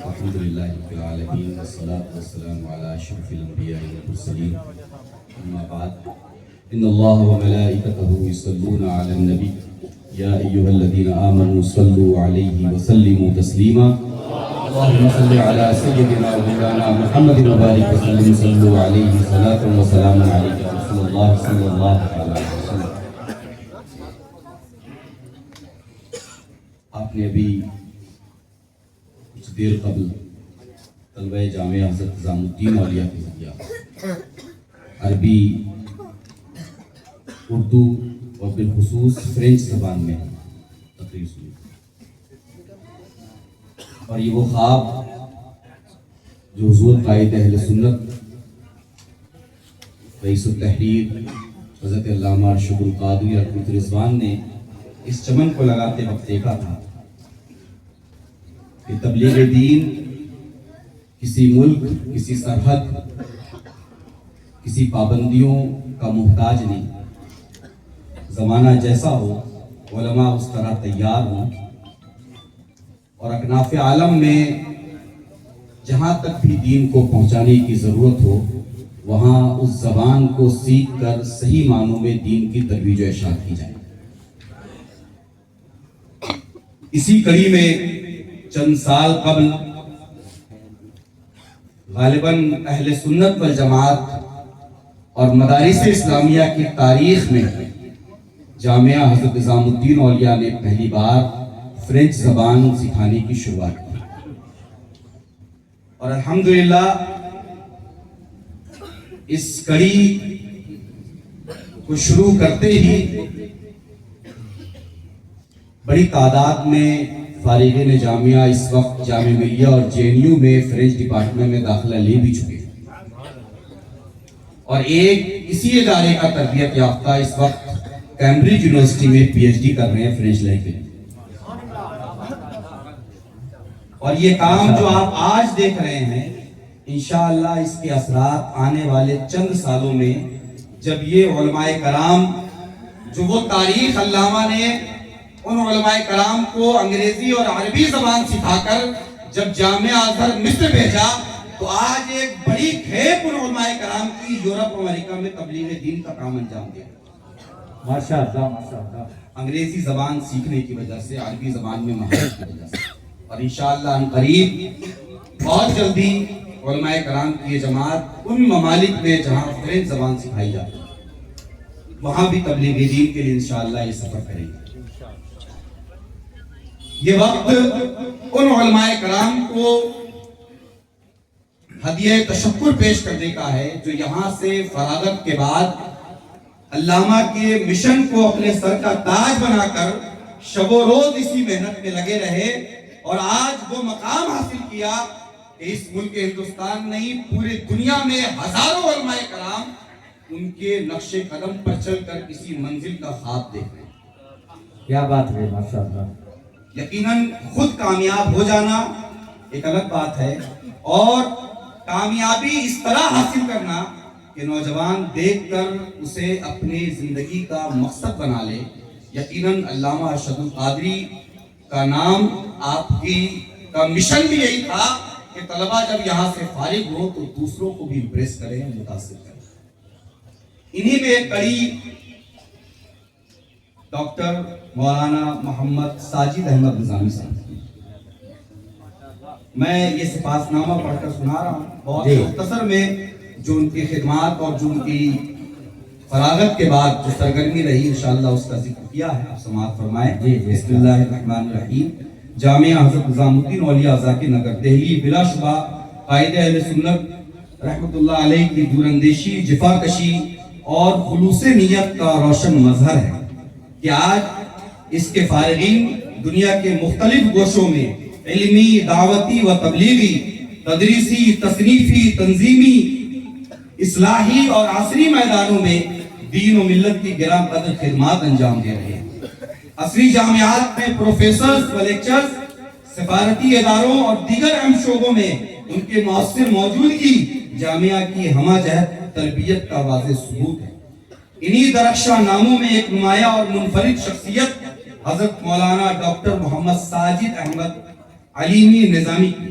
الحمد لله رب العالمين والصلاة والسلام على أشرف الأنبياء والمرسلين أما بعد إن الله وملائكته يصلون على النبي يا أيها الذين آمنوا صلوا عليه وسلموا تسليما اللهم صل على سيدنا ومولانا محمد وبارك وسلم صلوا عليه صلاة وسلام عليك يا رسول الله صلى الله عليه وسلم. آپ نے ابھی کچھ دیر قبل طلبہ جامعہ حضرت نظام الدین اولیاء کے ذریعہ عربی، اردو اور بالخصوص فرینچ زبان میں تقریر سنی، اور یہ وہ خواب جو حضور قائد اہل سنت رئیس التحریر حضرت علامہ ارشد القادری رحمۃ رضوان نے اس چمن کو لگاتے وقت دیکھا تھا کہ تبلیغ دین کسی ملک، کسی سرحد، کسی پابندیوں کا محتاج نہیں. زمانہ جیسا ہو، علماء اس طرح تیار ہوں، اور اکناف عالم میں جہاں تک بھی دین کو پہنچانے کی ضرورت ہو وہاں اس زبان کو سیکھ کر صحیح معنوں میں دین کی ترویج و ارشاد کی جائے. اسی کڑی میں چند سال قبل غالباً اہل سنت والجماعت اور مدارس اسلامیہ کی تاریخ میں جامعہ حضرت نظام الدین اولیاء نے پہلی بار فرینچ زبان سکھانے کی شروعات کی، اور الحمدللہ اس کڑی کو شروع کرتے ہی بڑی تعداد میں فارغین جامعہ اس وقت جامعہ ملیہ اور JNU میں فرینچ ڈپارٹمنٹ میں داخلہ لے بھی چکے ہیں، اور ایک اسی ادارے کا تربیت یافتہ اس وقت کیمبرج یونیورسٹی میں PhD کر رہے ہیں فرینچ لینگویج. اور یہ کام جو آپ آج دیکھ رہے ہیں انشاءاللہ اس کے اثرات آنے والے چند سالوں میں، جب یہ علماء کرام جو وہ تاریخ علامہ نے ان علماء کرام کو انگریزی اور عربی زبان سکھا کر جب جامعہ ازہر مصر بھیجا تو آج ایک بڑی کھیپ ان علماء کرام کی یورپ امریکہ میں تبلیغ دین کا کام انجام دیا. ماشاءاللہ ماشاءاللہ. انگریزی زبان سیکھنے کی وجہ سے، عربی زبان میں مہارت کی وجہ سے، اور انشاءاللہ ان قریب بہت جلدی علماء کرام کی یہ جماعت ان ممالک میں جہاں فرینچ زبان سکھائی جاتی ہے وہاں بھی تبلیغ دین کے لیے انشاءاللہ یہ سفر کریں گے. یہ وقت ان علماء کرام کو ہدیہ تشکر پیش کرنے کا ہے جو یہاں سے فراغت کے بعد علامہ کے مشن کو اپنے سر کا تاج بنا کر شب و روز اسی محنت میں لگے رہے، اور آج وہ مقام حاصل کیا کہ اس ملک ہندوستان نہیں پوری دنیا میں ہزاروں علماء کرام ان کے نقش قدم پر چل کر کسی منزل کا خواب دیکھ رہے ہیں. کیا بات ہے، ماشاءاللہ. یقیناً خود کامیاب ہو جانا ایک الگ بات ہے، اور کامیابی اس طرح حاصل کرنا کہ نوجوان دیکھ کر اسے اپنی زندگی کا مقصد بنا لے. یقیناً علامہ ارشد القادری کا نام، آپ کی کا مشن بھی یہی تھا کہ طلبہ جب یہاں سے فارغ ہو تو دوسروں کو بھی امپریس کریں، متاثر کریں. انہی میں ایک کڑی ڈاکٹر مولانا محمد ساجد احمد نظامی صاحب، میں یہ سپاس نامہ پڑھ کر سنا رہا ہوں بہت مختصر میں، جو ان کی خدمات اور جو ان کی فراغت کے بعد جو سرگرمی رہی انشاءاللہ اس کا ذکر کیا ہے. آپ سماعت فرمائیں. بسم اللہ الرحمن الرحیم. جامعہ حضرت نظام الدین اولیاء ذاکر نگر دہلی بلا شبہ قائد اہل سنت رحمۃ اللہ علیہ کی دور اندیشی، جفا کشی اور خلوص نیت کا روشن مظہر ہے کہ آج اس کے فارغین دنیا کے مختلف گوشوں میں علمی، دعوتی و تبلیغی، تدریسی، تصنیفی، تنظیمی، اصلاحی اور عصری میدانوں میں دین و ملت کی گراں قدر خدمات انجام دے رہے ہیں. عصری جامعات میں پروفیسرز و لیکچرز، سفارتی اداروں اور دیگر اہم شعبوں میں ان کے مؤثر موجودگی جامعہ کی ہمہ جہت تربیت کا واضح ثبوت ہے. انہی درخشاں ناموں میں ایک نمایاں اور منفرد شخصیت حضرت مولانا ڈاکٹر محمد ساجد احمد علیمی نظامی کی